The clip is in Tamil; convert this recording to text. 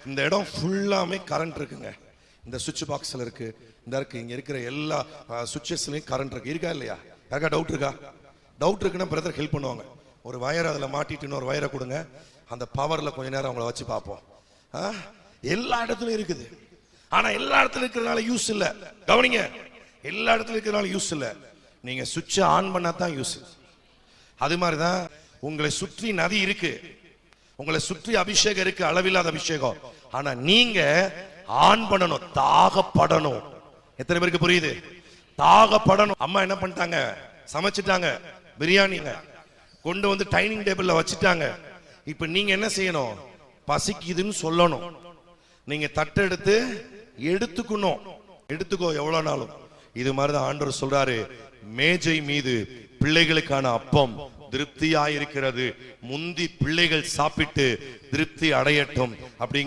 இந்த இடம் ஃபுல்லாமே கரண்ட் இருக்குங்க. இந்த சுவிட்ச் பாக்ஸ்ல இருக்கு, இந்த இருக்கு, இங்க இருக்கிற எல்லா சுவிட்சஸ்லயும் கரண்ட் இருக்கு. இருக்கா இல்லையா? யாருக்கா டவுட் இருக்கா? டவுட் இருக்குன்னா பிரதர் ஹெல்ப் பண்ணுவாங்க. ஒரு வயரை அதில் மாட்டிட்டு இன்னொரு வயரை கொடுங்க, அந்த பவர்ல கொஞ்ச நேரம் அவங்கள வச்சு பார்ப்போம். எல்லா இடத்துலயும் இருக்குது, ஆனா எல்லா இடத்துல இருக்கிறதுனால யூஸ் இல்ல. கவனிங்க, எல்லா இடத்துல இருக்கிறதுனால யூஸ் இல்ல. நீங்க சுவிட்சை ஆன் பண்ணா தான் யூஸ். அது மாதிரிதான் உங்களை சுற்றி நதி இருக்கு, உங்களை சுற்றி அபிஷேகம் இருக்கு, அளவில்லாத அபிஷேகம். ஆனா நீங்க ஆன் பண்ணணும், தாகப்படணும். எத்தனை பேருக்கு புரியுது? தாகப்படணும். அம்மா என்ன பண்ணிட்டாங்க? சமைச்சிட்டாங்க, பிரியாணிங்க கொண்டு வந்து டைனிங் டேபிள்ல வச்சுட்டாங்க. இப்ப நீங்க என்ன செய்யணும்? பசிக்குதுன்னு சொல்லணும். நீங்க தட்டெடுத்து எடுத்துக்கணும். எடுத்துக்கோ எவ்வளவு நாளும். இது மாதிரிதான் ஆண்டவர் சொல்றாரு, மேஜை மீது பிள்ளைகளுக்கான அப்பம் திருப்தியாயிருக்கிறது, முந்தி பிள்ளைகள் சாப்பிட்டு திருப்தி அடையட்டும் அப்படி